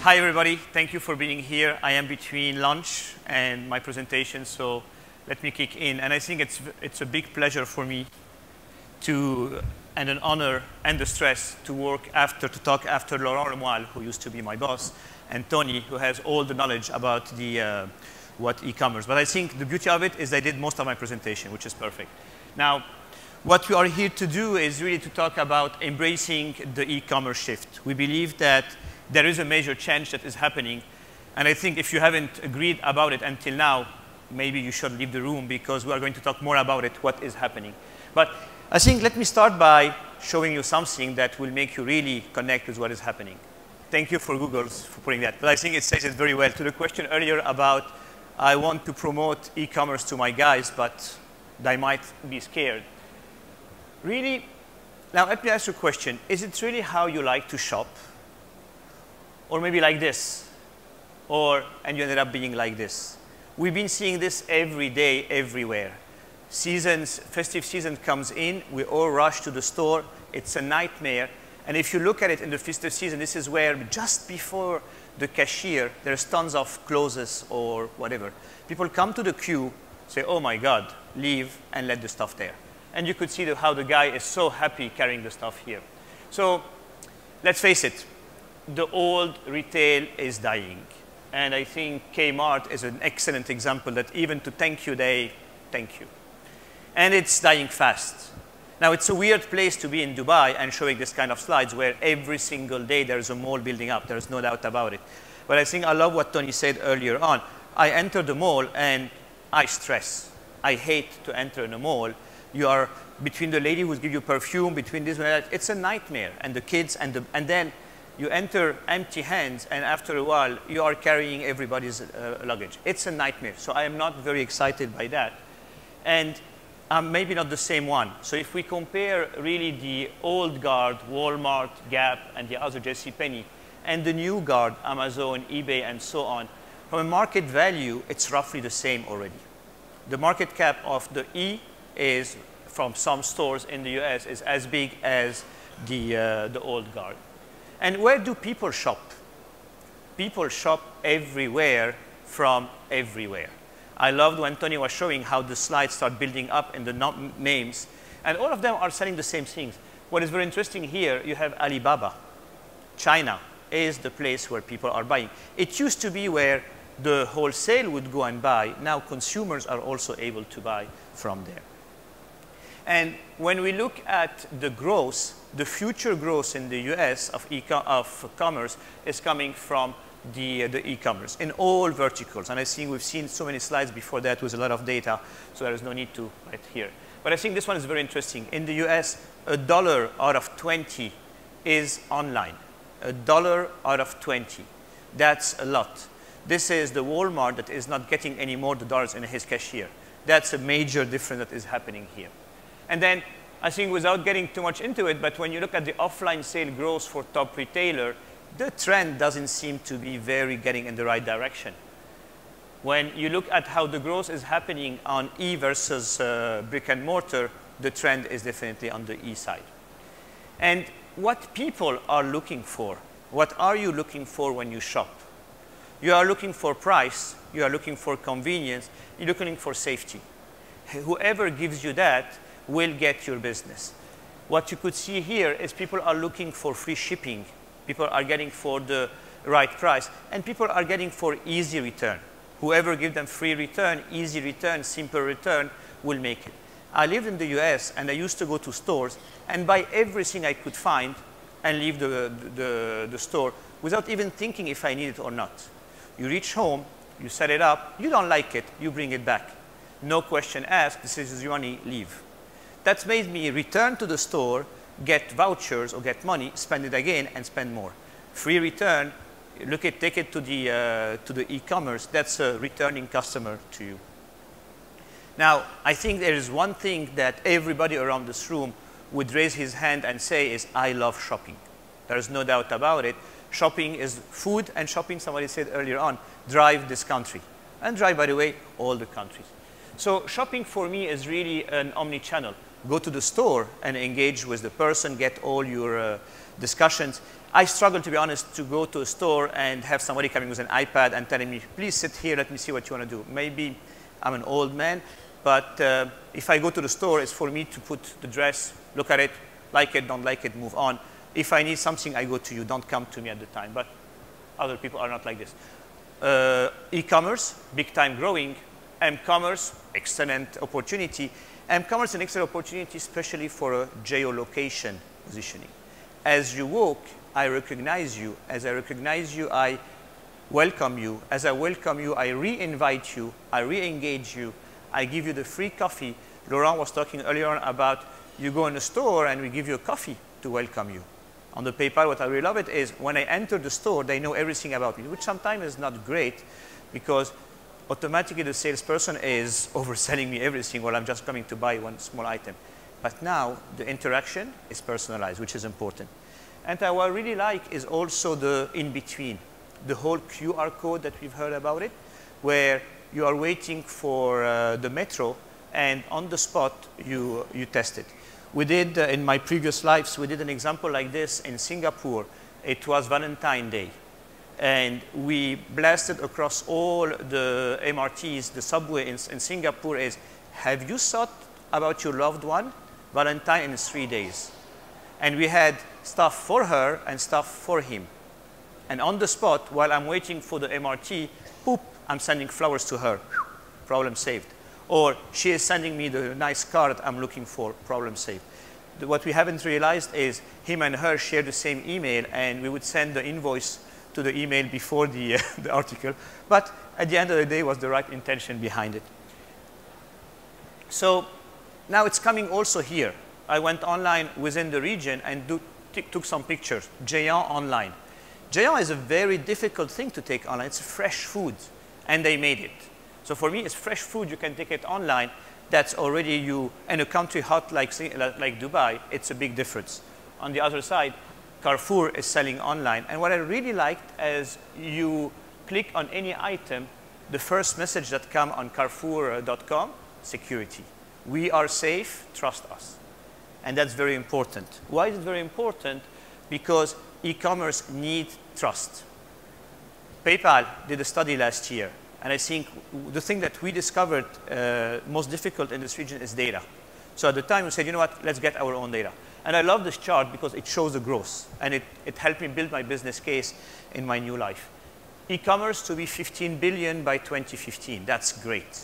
Hi, everybody. Thank you for being here. I am between lunch and my presentation, so let me kick in. And I think it's a big pleasure for me and an honor and a stress to talk after Laurent Lemoyle, who used to be my boss, and Tony, who has all the knowledge about what e-commerce. But I think the beauty of it is I did most of my presentation, which is perfect. Now, what we are here to do is really to talk about embracing the e-commerce shift. We believe that there is a major change that is happening. And I think if you haven't agreed about it until now, maybe you should leave the room because we are going to talk more about it, what is happening. But I think let me start by showing you something that will make you really connect with what is happening. Thank you for Google for putting that. But I think it says it very well. To the question earlier about I want to promote e-commerce to my guys, but they might be scared. Really, now let me ask you a question. Is it really how you like to shop? Or maybe like this, and you ended up being like this. We've been seeing this every day, everywhere. Festive season comes in, we all rush to the store, it's a nightmare. And if you look at it in the festive season, this is where just before the cashier, there's tons of clothes or whatever. People come to the queue, say, oh my God, leave and let the stuff there. And you could see how the guy is so happy carrying the stuff here. So let's face it. The old retail is dying. And I think Kmart is an excellent example that even to thank you, they thank you. And it's dying fast. Now, it's a weird place to be in Dubai and showing this kind of slides where every single day there's a mall building up. There's no doubt about it. But I think I love what Tony said earlier on. I enter the mall and I stress. I hate to enter in a mall. You are between the lady who gives you perfume, between this and that. It's a nightmare. And the kids, and then you enter empty hands, and after a while, you are carrying everybody's luggage. It's a nightmare. So I am not very excited by that. And I'm maybe not the same one. So if we compare really the old guard, Walmart, Gap, and the other JCPenney, and the new guard, Amazon, eBay, and so on, from a market value, it's roughly the same already. The market cap of the E is, from some stores in the US, is as big as the old guard. And where do people shop? People shop everywhere from everywhere. I loved when Tony was showing how the slides start building up in the names. And all of them are selling the same things. What is very interesting here, you have Alibaba. China is the place where people are buying. It used to be where the wholesale would go and buy. Now consumers are also able to buy from there. And when we look at the growth, the future growth in the US of commerce is coming from the e-commerce in all verticals. And I think we've seen so many slides before that with a lot of data, so there is no need to write here. But I think this one is very interesting. In the US, $1 out of 20 is online. $1 out of 20. That's a lot. This is the Walmart that is not getting any more the dollars in his cashier. That's a major difference that is happening here. And then I think without getting too much into it, but when you look at the offline sale growth for top retailer, the trend doesn't seem to be very getting in the right direction. When you look at how the growth is happening on E versus brick and mortar, the trend is definitely on the E side. And what people are looking for, what are you looking for when you shop? You are looking for price, you are looking for convenience, you're looking for safety. Whoever gives you that will get your business. What you could see here is people are looking for free shipping. People are getting for the right price. And people are getting for easy return. Whoever gives them free return, easy return, simple return will make it. I lived in the US and I used to go to stores and buy everything I could find and leave the store without even thinking if I need it or not. You reach home, you set it up, you don't like it, you bring it back. No question asked, this is your money, leave. That's made me return to the store, get vouchers or get money, spend it again, and spend more. Free return, take it to the e-commerce, that's a returning customer to you. Now, I think there is one thing that everybody around this room would raise his hand and say is, I love shopping. There is no doubt about it. Shopping is food, and shopping, somebody said earlier on, drive this country. And drive, by the way, all the countries. So shopping for me is really an omni-channel. Go to the store and engage with the person, get all your discussions. I struggle, to be honest, to go to a store and have somebody coming with an iPad and telling me, please sit here, let me see what you want to do. Maybe I'm an old man, but if I go to the store, it's for me to put the dress, look at it, like it, don't like it, move on. If I need something, I go to you. Don't come to me at the time. But other people are not like this. E-commerce, big time growing. M-commerce, excellent opportunity. M-commerce, an excellent opportunity, especially for a geolocation positioning. As you walk, I recognize you. As I recognize you, I welcome you. As I welcome you, I re-invite you. I re-engage you. I give you the free coffee. Laurent was talking earlier on about you go in a store and we give you a coffee to welcome you. On the PayPal, what I really love it is when I enter the store, they know everything about me, which sometimes is not great because automatically the salesperson is overselling me everything while I'm just coming to buy one small item. But now the interaction is personalized, which is important. And what I really like is also the in-between, the whole QR code that we've heard about it, where you are waiting for the metro and on the spot you test it. We did, in my previous lives, we did an example like this in Singapore. It was Valentine's Day. And we blasted across all the MRTs, the subway in Singapore is, have you thought about your loved one? Valentine in 3 days. And we had stuff for her and stuff for him. And on the spot, while I'm waiting for the MRT, poop, I'm sending flowers to her. Problem saved. Or she is sending me the nice card I'm looking for, problem saved. What we haven't realized is him and her share the same email, and we would send the invoice to the email before the article. But at the end of the day, was the right intention behind it. So now it's coming also here. I went online within the region and took some pictures. Géant online. Géant is a very difficult thing to take online. It's fresh food, and they made it. So for me, it's fresh food. You can take it online. That's already you. In a country hot like Dubai, it's a big difference. On the other side, Carrefour is selling online. And what I really liked is you click on any item, the first message that comes on Carrefour.com, security. We are safe, trust us. And that's very important. Why is it very important? Because e-commerce needs trust. PayPal did a study last year. And I think the thing that we discovered most difficult in this region is data. So at the time we said, you know what, let's get our own data. And I love this chart because it shows the growth. And it helped me build my business case in my new life. E-commerce to be 15 billion by 2015. That's great.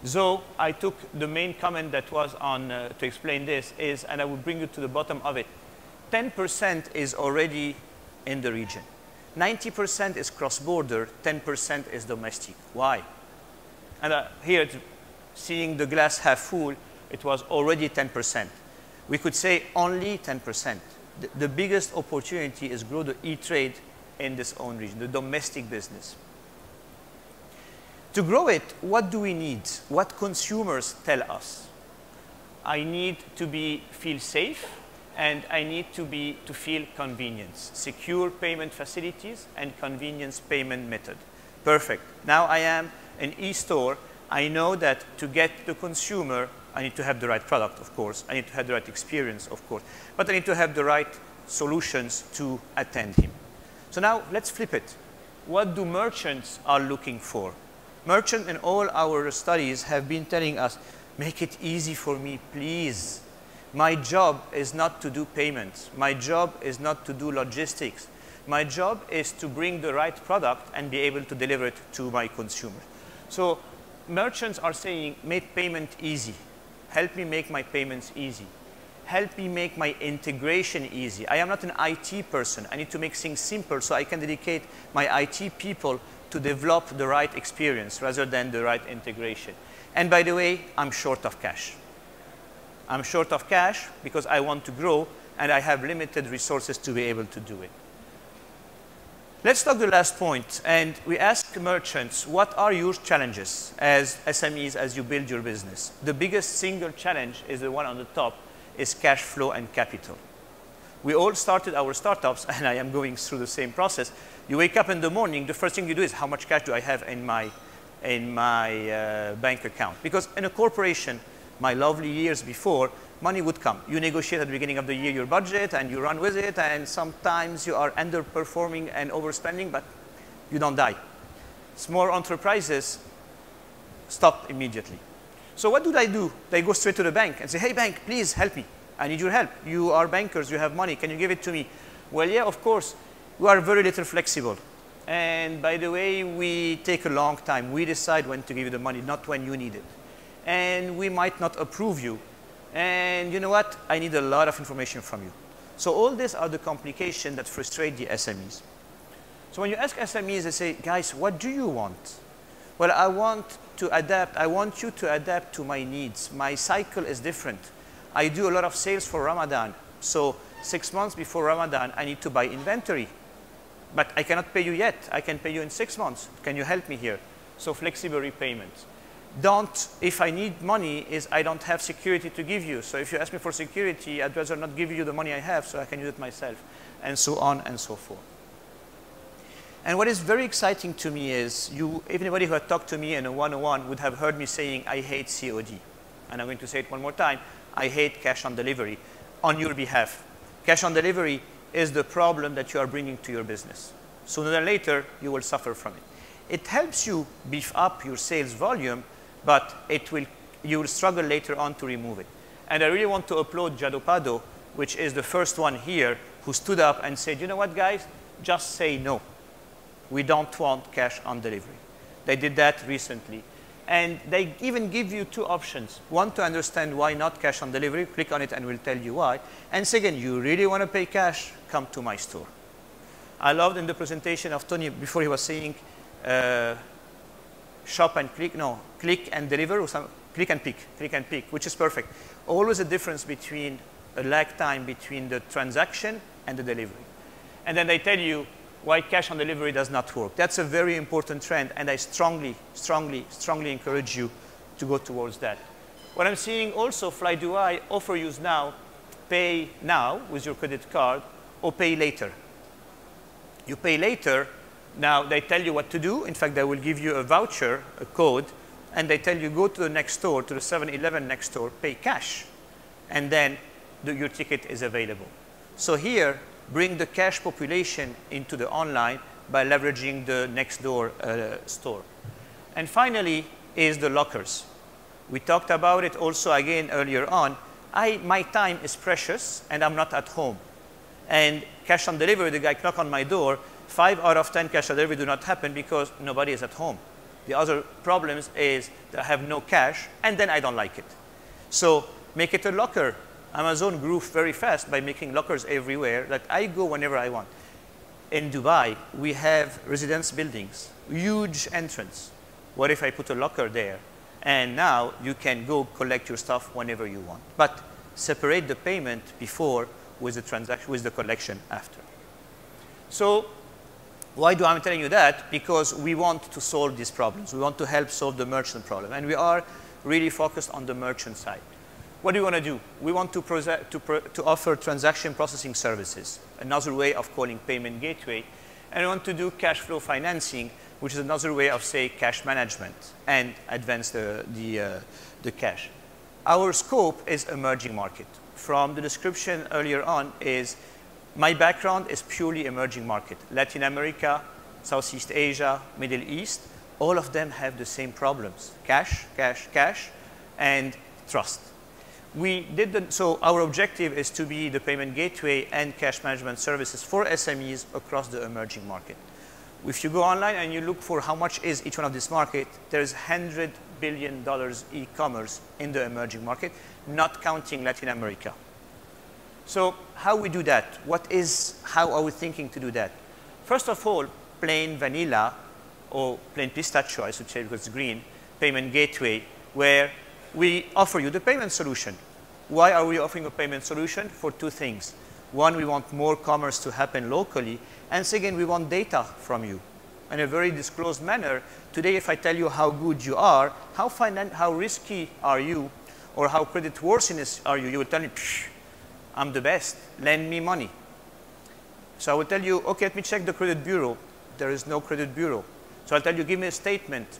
So I took the main comment that was on to explain this is, and I will bring you to the bottom of it, 10% is already in the region. 90% is cross-border, 10% is domestic. Why? And here, seeing the glass half full, it was already 10%. We could say only 10%. The biggest opportunity is grow the e-trade in this own region, the domestic business. To grow it, what do we need? What consumers tell us? I need to feel safe, and I need to feel convenience, secure payment facilities, and convenience payment method. Perfect. Now I am an e-store. I know that to get the consumer, I need to have the right product, of course. I need to have the right experience, of course. But I need to have the right solutions to attend him. So now let's flip it. What do merchants are looking for? Merchants in all our studies have been telling us, make it easy for me, please. My job is not to do payments. My job is not to do logistics. My job is to bring the right product and be able to deliver it to my consumer. So merchants are saying, make payment easy. Help me make my payments easy. Help me make my integration easy. I am not an IT person. I need to make things simple so I can dedicate my IT people to develop the right experience rather than the right integration. And by the way, I'm short of cash. I'm short of cash because I want to grow and I have limited resources to be able to do it. Let's talk the last point, and we ask merchants, what are your challenges as SMEs as you build your business? The biggest single challenge is the one on the top, is cash flow and capital. We all started our startups, and I am going through the same process. You wake up in the morning, the first thing you do is, how much cash do I have in my in my bank account. Because in a corporation, my lovely years before, money would come. You negotiate at the beginning of the year your budget, and you run with it, and sometimes you are underperforming and overspending, but you don't die. Small enterprises stop immediately. So what do? They go straight to the bank and say, hey, bank, please help me. I need your help. You are bankers. You have money. Can you give it to me? Well, yeah, of course. We are very little flexible. And by the way, we take a long time. We decide when to give you the money, not when you need it. And we might not approve you. And you know what? I need a lot of information from you. So all these are the complications that frustrate the SMEs. So when you ask SMEs, they say, guys, what do you want? Well, I want to adapt. I want you to adapt to my needs. My cycle is different. I do a lot of sales for Ramadan. So 6 months before Ramadan, I need to buy inventory. But I cannot pay you yet. I can pay you in 6 months. Can you help me here? So flexible repayments. If I need money, I don't have security to give you. So if you ask me for security, I'd rather not give you the money I have so I can use it myself, and so on and so forth. And what is very exciting to me is, if anybody who had talked to me in a one-on-one would have heard me saying, I hate COD. And I'm going to say it one more time. I hate cash on delivery on your behalf. Cash on delivery is the problem that you are bringing to your business. Sooner or later, you will suffer from it. It helps you beef up your sales volume, but you will struggle later on to remove it. And I really want to applaud Jadopado, which is the first one here, who stood up and said, you know what, guys? Just say no. We don't want cash on delivery. They did that recently. And they even give you two options. One, to understand why not cash on delivery. Click on it and we'll tell you why. And second, you really want to pay cash, come to my store. I loved in the presentation of Tony, before he was saying, shop and click, no, click and deliver, or click and pick, which is perfect. Always a difference between a lag time between the transaction and the delivery. And then they tell you why cash on delivery does not work. That's a very important trend, and I strongly, strongly, strongly encourage you to go towards that. What I'm seeing also, Fly2i offer you now, pay now with your credit card, or pay later. You pay later. Now, they tell you what to do. In fact, they will give you a voucher, a code, and they tell you go to the next store, to the 7-Eleven next store, pay cash, and then your ticket is available. So here, bring the cash population into the online by leveraging the next door store. And finally is the lockers. We talked about it also again earlier on. My time is precious, and I'm not at home. And cash on delivery, the guy knock on my door, 5 out of 10 cash on delivery do not happen because nobody is at home. The other problems is that I have no cash, and then I don't like it. So make it a locker. Amazon grew very fast by making lockers everywhere that I go whenever I want. In Dubai, we have residence buildings, huge entrance. What if I put a locker there? And now you can go collect your stuff whenever you want. But separate the payment before with the transaction, with the collection after. So why do I am telling you that? Because we want to solve these problems. We want to help solve the merchant problem. And we are really focused on the merchant side. What do we want to do? We want to offer transaction processing services, another way of calling payment gateway. And we want to do cash flow financing, which is another way of, say, cash management, and advance the cash. Our scope is emerging market. From the description earlier on is, my background is purely emerging market. Latin America, Southeast Asia, Middle East, all of them have the same problems. Cash, cash, cash, and trust. So our objective is to be the payment gateway and cash management services for SMEs across the emerging market. If you go online and you look for how much is each one of this market, there's $100 billion e-commerce in the emerging market, not counting Latin America. So how we do that? How are we thinking to do that? First of all, plain vanilla, or plain pistachio, I should say, because it's green, payment gateway, where we offer you the payment solution. Why are we offering a payment solution? For two things. One, we want more commerce to happen locally. And second, we want data from you in a very disclosed manner. Today, if I tell you how good you are, how risky are you, or how creditworthiness are you, you will tell me, I'm the best, lend me money. So I will tell you, okay, let me check the credit bureau. There is no credit bureau. So I'll tell you, give me a statement.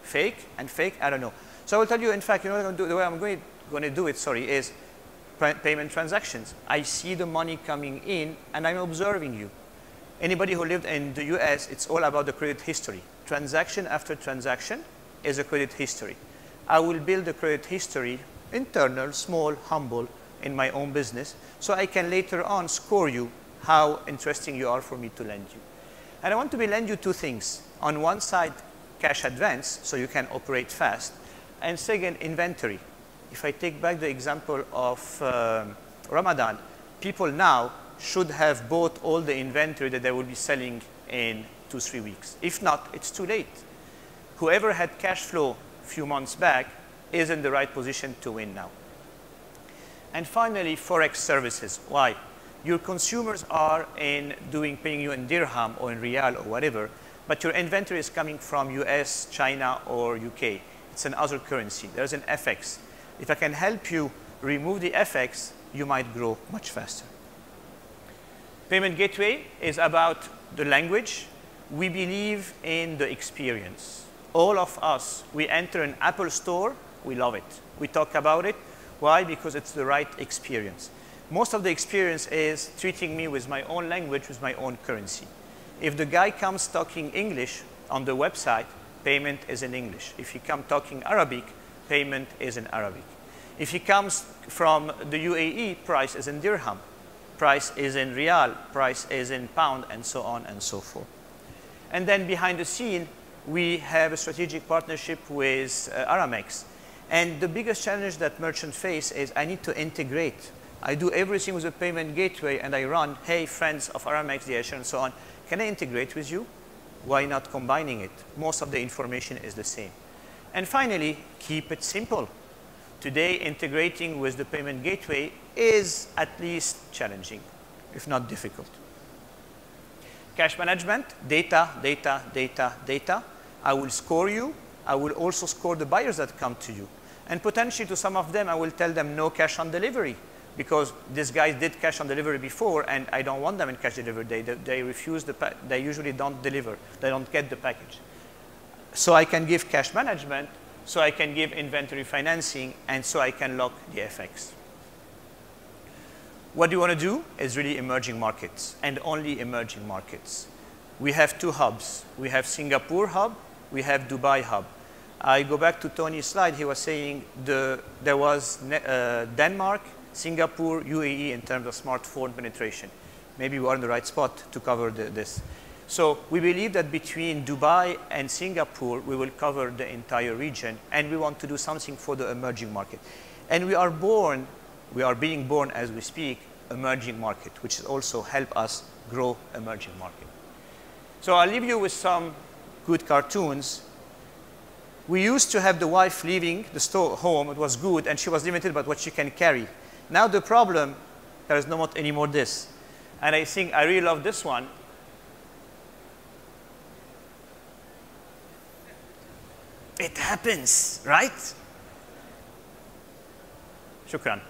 Fake and fake, I don't know. So I will tell you, in fact, you know what I'm going to do, the way I'm going to do it, sorry, is payment transactions. I see the money coming in, and I'm observing you. Anybody who lived in the US, it's all about the credit history. Transaction after transaction is a credit history. I will build a credit history, internal, small, humble, in my own business, so I can later on score you how interesting you are for me to lend you. And I want to lend you two things. On one side, cash advance, so you can operate fast. And second, inventory. If I take back the example of Ramadan, people now should have bought all the inventory that they will be selling in 2-3 weeks. If not, it's too late. Whoever had cash flow a few months back is in the right position to win now. And finally, Forex services. Why? Your consumers are paying you in dirham or in rial or whatever, but your inventory is coming from US, China, or UK. It's another currency. There's an FX. If I can help you remove the FX, you might grow much faster. Payment gateway is about the language. We believe in the experience. All of us, we enter an Apple store, we love it. We talk about it. Why? Because it's the right experience. Most of the experience is treating me with my own language, with my own currency. If the guy comes talking English on the website, payment is in English. If he comes talking Arabic, payment is in Arabic. If he comes from the UAE, price is in dirham. Price is in rial, price is in pound, and so on and so forth. And then behind the scene, we have a strategic partnership with Aramex. And the biggest challenge that merchants face is I need to integrate. I do everything with a payment gateway, and I run, hey, friends of Aramex, DHL, and so on. Can I integrate with you? Why not combining it? Most of the information is the same. And finally, keep it simple. Today, integrating with the payment gateway is at least challenging, if not difficult. Cash management, data, data, data, data. I will score you. I will also score the buyers that come to you. And potentially to some of them, I will tell them no cash on delivery, because these guys did cash on delivery before, and I don't want them in cash delivery. They refuse they usually don't deliver. They don't get the package. So I can give cash management, so I can give inventory financing, and so I can lock the FX. What do you want to do is really emerging markets, and only emerging markets. We have two hubs. We have Singapore hub, we have Dubai hub. I go back to Tony's slide. He was saying there was Denmark, Singapore, UAE in terms of smartphone penetration. Maybe we are in the right spot to cover this. So we believe that between Dubai and Singapore, we will cover the entire region, and we want to do something for the emerging market. And we are being born as we speak, emerging market, which also help us grow emerging market. So I'll leave you with some good cartoons. We used to have the wife leaving the store home. It was good, and she was limited by what she can carry. Now the problem, there is not anymore this. And I think I really love this one. It happens, right? Shukran.